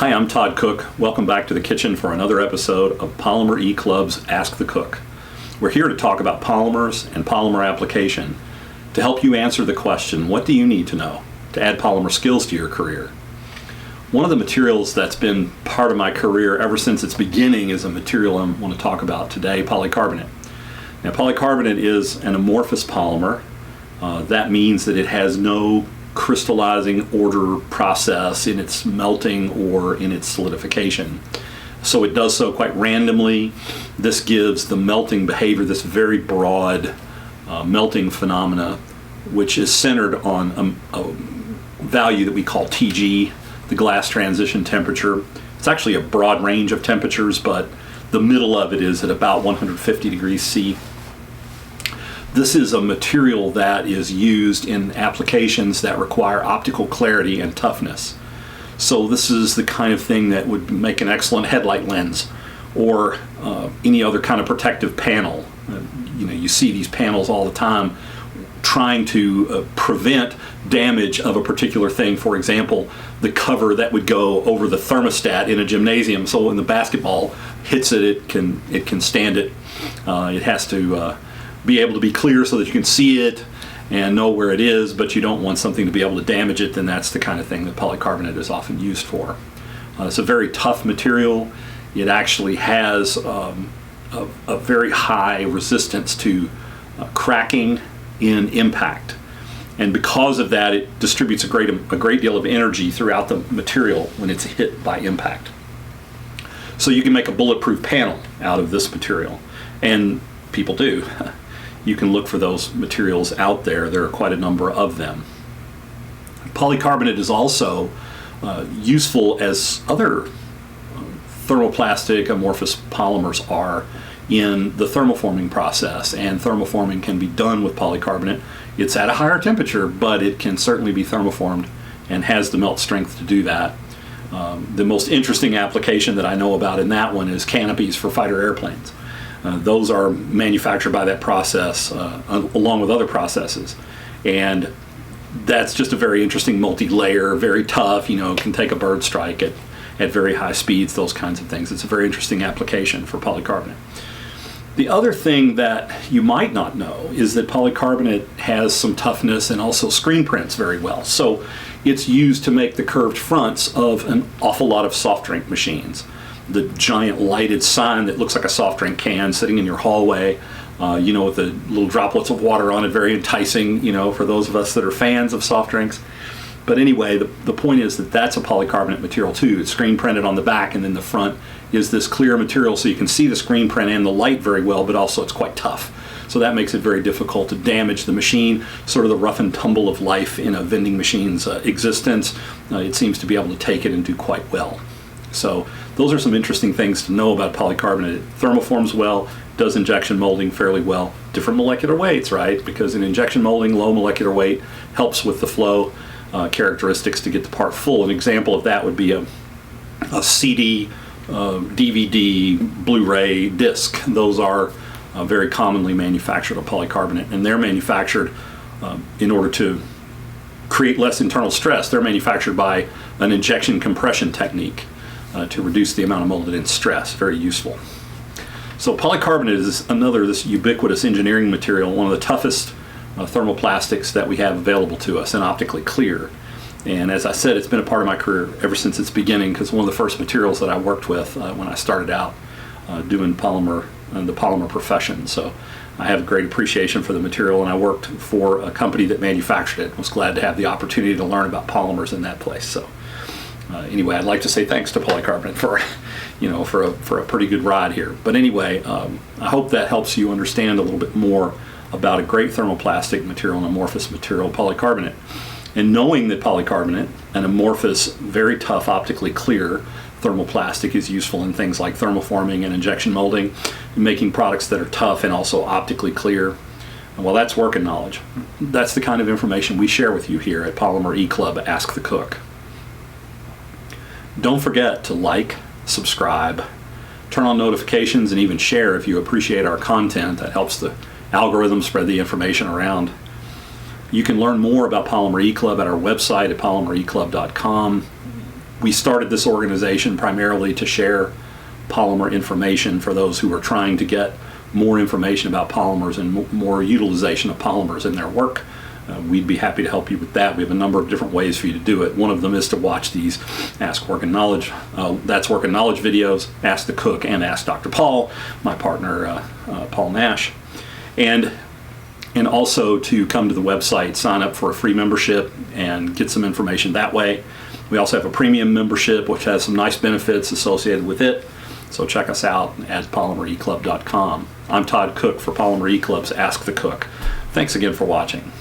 Hi, I'm Todd Cook. Welcome back to the kitchen for another episode of Polymer E-Club's Ask the Cook. We're here to talk about polymers and polymer application to help you answer the question, what do you need to know to add polymer skills to your career? One of the materials that's been part of my career ever since its beginning is a material I want to talk about today, polycarbonate. Now, polycarbonate is an amorphous polymer. That means that it has no crystallizing order process in its melting or in its solidification. So it does so quite randomly. This gives the melting behavior, this very broad melting phenomena, which is centered on a value that we call TG, the glass transition temperature. It's actually a broad range of temperatures, but the middle of it is at about 150 degrees C. This is a material that is used in applications that require optical clarity and toughness. So this is the kind of thing that would make an excellent headlight lens or any other kind of protective panel. You see these panels all the time trying to prevent damage of a particular thing. For example, the cover that would go over the thermostat in a gymnasium, so when the basketball hits it, it can stand it. It has to be able to be clear so that you can see it and know where it is, but you don't want something to be able to damage it. Then that's the kind of thing that polycarbonate is often used for. It's a very tough material. It actually has a very high resistance to cracking in impact, and because of that, it distributes a great deal of energy throughout the material when it's hit by impact. So you can make a bulletproof panel out of this material, and people do. You can look for those materials out there. There are quite a number of them. Polycarbonate is also useful as other thermoplastic amorphous polymers are in the thermoforming process, and thermoforming can be done with polycarbonate. It's at a higher temperature, but it can certainly be thermoformed and has the melt strength to do that. The most interesting application that I know about in that one is canopies for fighter airplanes. Those are manufactured by that process along with other processes, and that's just a very interesting multi-layer, very tough, can take a bird strike at very high speeds, those kinds of things. It's a very interesting application for polycarbonate. The other thing that you might not know is that polycarbonate has some toughness and also screen prints very well. So it's used to make the curved fronts of an awful lot of soft drink machines. The giant lighted sign that looks like a soft drink can sitting in your hallway, with the little droplets of water on it, very enticing, for those of us that are fans of soft drinks. But anyway, the point is that that's a polycarbonate material too. It's screen printed on the back, and then the front is this clear material so you can see the screen print and the light very well, but also it's quite tough. So that makes it very difficult to damage the machine, sort of the rough and tumble of life in a vending machine's existence. It seems to be able to take it and do quite well. So those are some interesting things to know about polycarbonate. It thermoforms well, does injection molding fairly well. Different molecular weights, right? Because in injection molding, low molecular weight helps with the flow characteristics to get the part full. An example of that would be a CD, DVD, Blu-ray disc. Those are very commonly manufactured of polycarbonate, and they're manufactured in order to create less internal stress. They're manufactured by an injection compression technique to reduce the amount of molded in stress. Very useful. So polycarbonate is this ubiquitous engineering material, one of the toughest thermoplastics that we have available to us, and optically clear. And as I said, it's been a part of my career ever since its beginning, because one of the first materials that I worked with when I started out doing polymer and the polymer profession. So I have great appreciation for the material, and I worked for a company that manufactured it. I was glad to have the opportunity to learn about polymers in that place. So anyway, I'd like to say thanks to polycarbonate for a pretty good ride here. But anyway, I hope that helps you understand a little bit more about a great thermoplastic material, an amorphous material, polycarbonate. And knowing that polycarbonate, an amorphous, very tough, optically clear thermoplastic, is useful in things like thermoforming and injection molding, making products that are tough and also optically clear. Well, that's working knowledge. That's the kind of information we share with you here at Polymer E-Club Ask the Cook. Don't forget to like, subscribe, turn on notifications, and even share if you appreciate our content. That helps the algorithm spread the information around. You can learn more about Polymer E-Club at our website at polymereclub.com. We started this organization primarily to share polymer information for those who are trying to get more information about polymers and more utilization of polymers in their work. We'd be happy to help you with that. We have a number of different ways for you to do it. One of them is to watch these Ask Workin Knowledge, that's Workin Knowledge videos, Ask the Cook and Ask Dr. Paul, my partner Paul Nash. And also to come to the website, sign up for a free membership and get some information that way. We also have a premium membership which has some nice benefits associated with it. So check us out at polymereclub.com. I'm Todd Cook for Polymer E Club's Ask the Cook. Thanks again for watching.